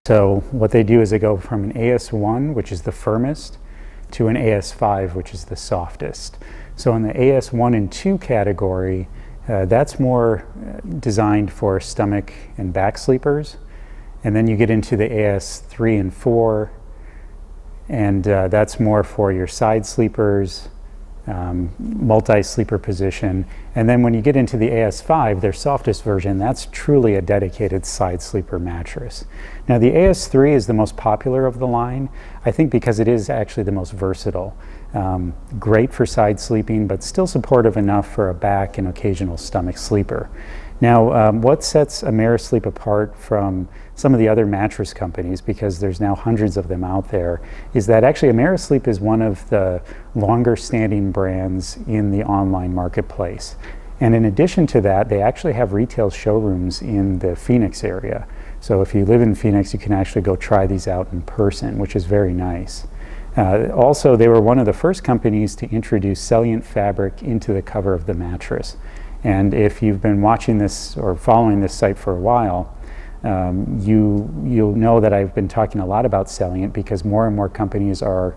So what they do is they go from an AS1, which is the firmest, to an AS5, which is the softest. So in the AS1 and 2 category, that's more designed for stomach and back sleepers. And then you get into the AS3 and 4, and that's more for your side sleepers, multi-sleeper position. And then when you get into the AS5, their softest version, that's truly a dedicated side sleeper mattress. Now the AS3 is the most popular of the line, I think because it is actually the most versatile. Great for side sleeping, but still supportive enough for a back and occasional stomach sleeper. Now, what sets Amerisleep apart from some of the other mattress companies, because there's now hundreds of them out there, is that actually Amerisleep is one of the longer standing brands in the online marketplace. And in addition to that, they actually have retail showrooms in the Phoenix area. So if you live in Phoenix, you can actually go try these out in person, which is very nice. Also, they were one of the first companies to introduce Cellulant fabric into the cover of the mattress. And if you've been watching this or following this site for a while, you'll know that I've been talking a lot about Cellulant because more and more companies are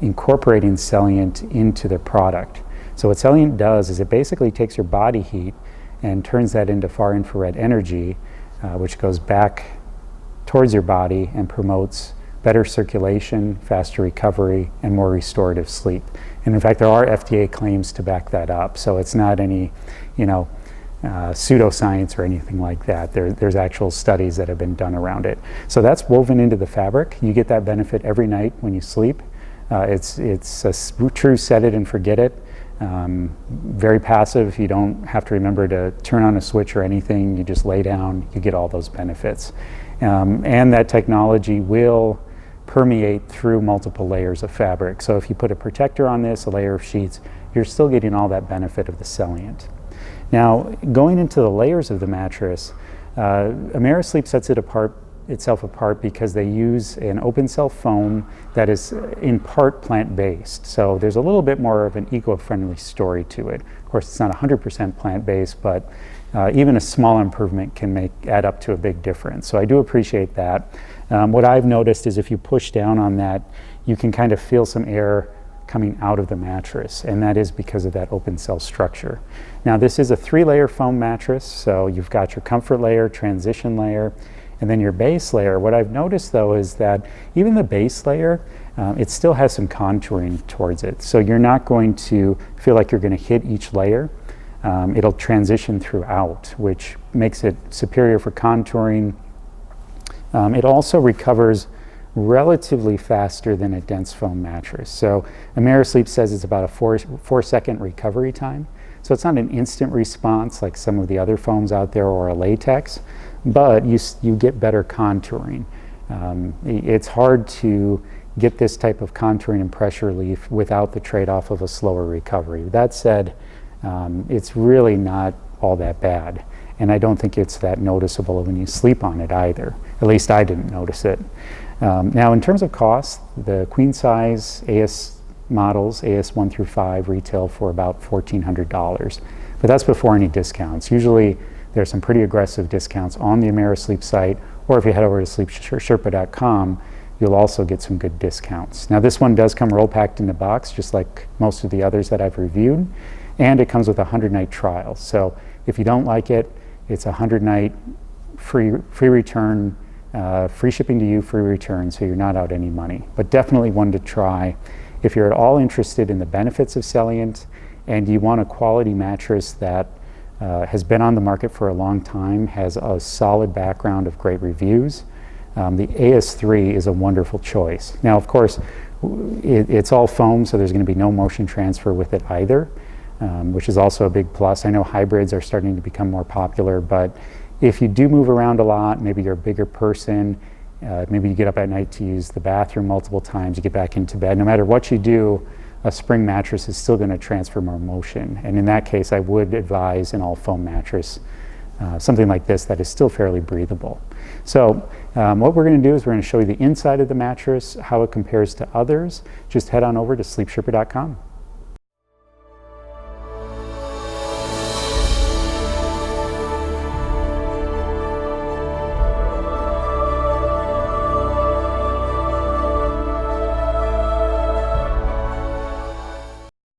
incorporating Cellulant into their product. So what Cellulant does is it basically takes your body heat and turns that into far infrared energy, which goes back towards your body and promotes better circulation, faster recovery, and more restorative sleep. And in fact, there are FDA claims to back that up. So it's not any, pseudoscience or anything like that. There's actual studies that have been done around it. So that's woven into the fabric. You get that benefit every night when you sleep. It's a true set it and forget it. Very passive. You don't have to remember to turn on a switch or anything. You just lay down, you get all those benefits. And that technology will permeate through multiple layers of fabric. So if you put a protector on this, a layer of sheets, you're still getting all that benefit of the Cellulant. Now, going into the layers of the mattress, Amerisleep sets itself apart because they use an open cell foam that is in part plant-based. So there's a little bit more of an eco-friendly story to it. Of course, it's not 100% plant-based, but even a small improvement can add up to a big difference. So I do appreciate that. What I've noticed is if you push down on that, you can kind of feel some air coming out of the mattress, and that is because of that open cell structure. Now, this is a 3-layer foam mattress, so you've got your comfort layer, transition layer, and then your base layer. What I've noticed though is that even the base layer, it still has some contouring towards it. So you're not going to feel like you're going to hit each layer. It'll transition throughout, which makes it superior for contouring. It also recovers relatively faster than a dense foam mattress. So Amerisleep says it's about a 4-second recovery time. So it's not an instant response like some of the other foams out there or a latex, but you get better contouring. It's hard to get this type of contouring and pressure relief without the trade-off of a slower recovery. That said, it's really not all that bad. And I don't think it's that noticeable when you sleep on it either. At least I didn't notice it. Now, in terms of cost, the queen size AS models, AS1 through 5, retail for about $1,400. But that's before any discounts. Usually there's some pretty aggressive discounts on the Amerisleep site, or if you head over to sleepsherpa.com, you'll also get some good discounts. Now, this one does come roll packed in the box, just like most of the others that I've reviewed, and it comes with a 100-night trial. So if you don't like it, it's a 100-night free return, free shipping to you, free return, so you're not out any money. But definitely one to try. If you're at all interested in the benefits of Cellulant and you want a quality mattress that has been on the market for a long time, has a solid background of great reviews, the AS3 is a wonderful choice. Now, of course, it's all foam, so there's going to be no motion transfer with it either, which is also a big plus. I know hybrids are starting to become more popular, but if you do move around a lot, maybe you're a bigger person, maybe you get up at night to use the bathroom multiple times, you get back into bed, no matter what you do, a spring mattress is still going to transfer more motion. And in that case, I would advise an all foam mattress, something like this that is still fairly breathable. So what we're going to do is we're going to show you the inside of the mattress, how it compares to others. Just head on over to sleepsherpa.com.